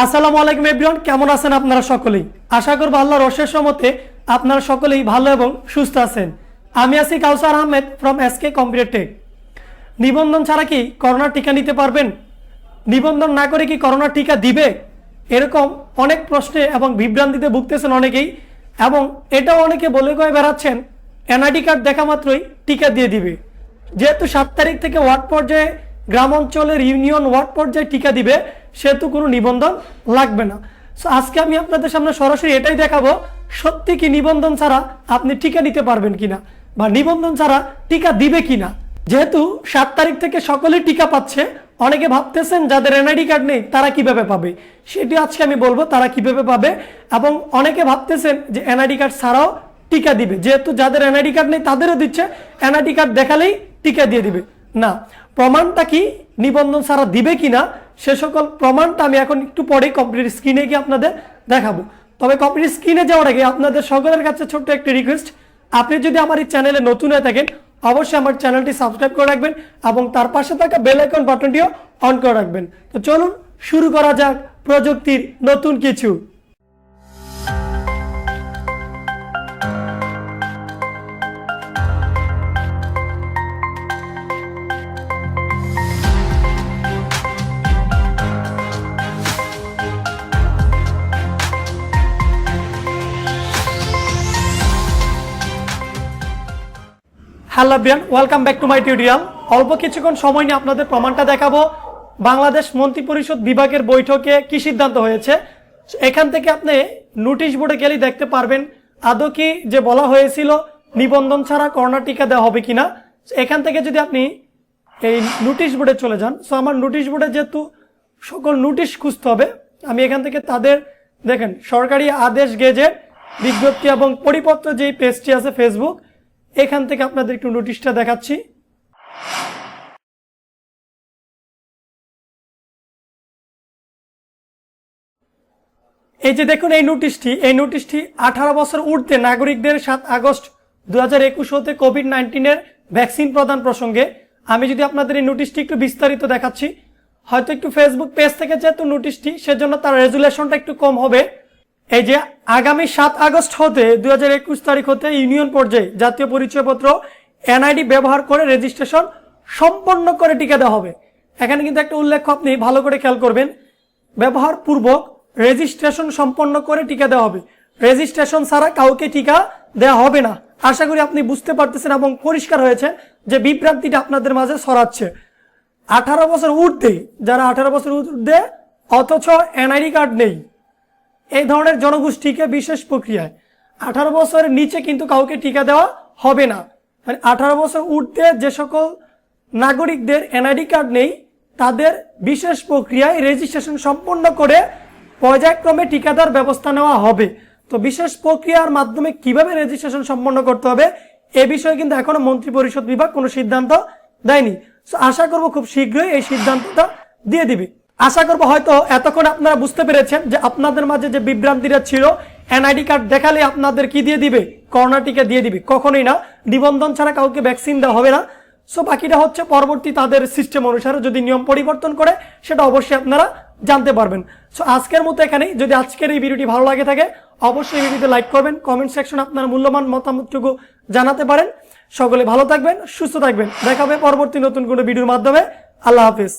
আসসালামু আলাইকুম এভরিওয়ান, কেমন আছেন আপনারা সকলেই? আশা করব আল্লাহর অশেষ রহমতে আপনারা সকলেই ভালো এবং সুস্থ আছেন। আমি আছি Kausar Ahmed from SK computer tech. নিবন্ধন ছাড়া কি করোনা টিকা নিতে পারবেন? নিবন্ধন না করে কি করোনা টিকা দিবে? এরকম অনেক প্রশ্নে এবং বিভ্রান্তিতে ভুগতেছেন অনেকেই, এবং এটাও অনেকে বলে কয়ে বেড়াচ্ছেন এনআইডি কার্ড দেখা মাত্রই টিকা দিয়ে দিবে। যেহেতু 7 তারিখ থেকে ওয়ার্ড পর্যায়ে, গ্রাম অঞ্চলের ইউনিয়ন ওয়ার্ড পর্যায়ে টিকা দিবে, সেহেতু কোনো নিবন্ধন লাগবে না। সো আজকে আমি আপনাদের সামনে সরাসরি এটাই দেখাবো, সত্যি কি নিবন্ধন ছাড়া আপনি টিকা নিতে পারবেন কিনা, বা নিবন্ধন ছাড়া টিকা দিবে কিনা। যেহেতু 7 তারিখ থেকে সকলেই টিকা পাচ্ছে, অনেকে ভাবতেছেন যাদের এনআইডি কার্ড নেই তারা কিভাবে পাবে, সেটি আজকে আমি বলবো তারা কিভাবে পাবে। এবং অনেকে ভাবতেছেন যে এনআইডি কার্ড ছাড়াও টিকা দিবে, যেহেতু যাদের এনআইডি কার্ড নেই তাদেরও দিচ্ছে, এনআইডি কার্ড দেখালেই টিকা দিয়ে দিবে। না, প্রমাণটা কি নিবন্ধন ছাড়া দিবে কিনা সে সকল প্রমাণটা আমি এখন একটু পরে কম্পিউটার স্ক্রিনে গিয়ে আপনাদের দেখাবো। তবে কম্পিউটার স্ক্রিনে যাওয়ার আগে আপনাদের সকলের কাছে ছোট্ট একটি রিকোয়েস্ট, আপনি যদি আমার এই চ্যানেলে নতুন হয়ে থাকেন অবশ্যই আমার চ্যানেলটি সাবস্ক্রাইব করে রাখবেন এবং তার পাশে থাকা বেল আইকন বাটনটিও অন করে রাখবেন। তো চলুন শুরু করা যাক প্রযুক্তির নতুন কিছু। Hello everyone, welcome back to my tutorial. অল্প কিছুক্ষণ সময় নিয়ে আপনাদের প্রমাণটা দেখাবো। বাংলাদেশ মন্ত্রিপরিষদ বিভাগের বৈঠকে কি সিদ্ধান্ত হয়েছে, এখান থেকে আপনি নোটিশ বোর্ডে গেলেই দেখতে পারবেন আদৌ কি যে বলা হয়েছিল নিবন্ধন ছাড়া করোনা টিকা দেওয়া হবে কিনা। এখান থেকে যদি আপনি এই নোটিশ বোর্ডে চলে যান, সো আমার নোটিশ বোর্ডে যেহেতু সকল নোটিশ খুঁজতে হবে, আমি এখান থেকে তাদের দেখেন সরকারি আদেশ, গেজেট, বিজ্ঞপ্তি এবং পরিপত্র যে পেজটি আছে ফেসবুক, এখান থেকে আপনাদের একটু নোটিশটা দেখাচ্ছি। এই যে দেখুন এই নোটিশটি 18 বছর ঊর্ধ্বে নাগরিকদের 7 আগস্ট 2021 হতে কোভিড-19 ভ্যাকসিন প্রদান প্রসঙ্গে। আমি যদি আপনাদের এই নোটিশটি একটু বিস্তারিত দেখাচ্ছি, হয়তো একটু ফেসবুক পেজ থেকে যেহেতু নোটিশটি, সেজন্য তার রেজুলেশনটা একটু কম হবে। এই যে আগামী 7 আগস্ট হতে 2021 তারিখ হতে ইউনিয়ন পর্যায়ে জাতীয় পরিচয়পত্র এনআইডি ব্যবহার করে রেজিস্ট্রেশন সম্পন্ন করে টিকা দেওয়া হবে। এখানে কিন্তু একটা উল্লেখ আপনি ভালো করে খেয়াল করবেন, ব্যবহার পূর্বক রেজিস্ট্রেশন সম্পন্ন করে টিকা দেওয়া হবে। রেজিস্ট্রেশন ছাড়া কাউকে টিকা দেওয়া হবে না। আশা করি আপনি বুঝতে পারতেছেন এবং পরিষ্কার হয়েছে যে বিভ্রান্তিটা আপনাদের মাঝে ছড়াচ্ছে। 18 বছর ঊর্ধ্বে, যারা 18 বছর ঊর্ধ্বে অথচ এনআইডি কার্ড নেই, এই ধরনের জনগোষ্ঠীকে বিশেষ প্রক্রিয়ায়, 18 বছরের নিচে কিন্তু কাউকে টিকা দেওয়া হবে না। মানে 18 বছর ঊর্ধ্বে যে সকল নাগরিকদের এনআইডি কার্ড নেই তাদের বিশেষ প্রক্রিয়ায় রেজিস্ট্রেশন সম্পন্ন করে পর্যায়ক্রমে টিকা দেওয়ার ব্যবস্থা নেওয়া হবে। তো বিশেষ প্রক্রিয়ার মাধ্যমে কিভাবে রেজিস্ট্রেশন সম্পন্ন করতে হবে এ বিষয়ে কিন্তু এখনো মন্ত্রিপরিষদ বিভাগ কোনো সিদ্ধান্ত দেয়নি। আশা করব খুব শীঘ্রই এই সিদ্ধান্তটা দিয়ে দিবে। আশা করব হয়তো এতক্ষণ আপনারা বুঝতে পেরেছেন যে আপনাদের মাঝে যে বিভ্রান্তিটা ছিল, এনআইডি কার্ড দেখালে আপনাদের কি দিয়ে দিবে, করোনা টিকা দিয়ে দিবে, কখনোই না। নিবন্ধন ছাড়া কাউকে ভ্যাকসিন দেওয়া হবে না। সো বাকিটা হচ্ছে পরবর্তী তাদের সিস্টেম অনুসারে যদি নিয়ম পরিবর্তন করে সেটা অবশ্যই আপনারা জানতে পারবেন। সো আজকের মতো এখানেই। যদি আজকের এই ভিডিওটি ভালো লাগে থাকে অবশ্যই ভিডিওতে লাইক করবেন, কমেন্ট সেকশনে আপনার মূল্যবান মতামতটুকু জানাতে পারেন। সকলে ভালো থাকবেন, সুস্থ থাকবেন। দেখা হবে পরবর্তী নতুন কোনো ভিডিওর মাধ্যমে। আল্লাহ হাফেজ।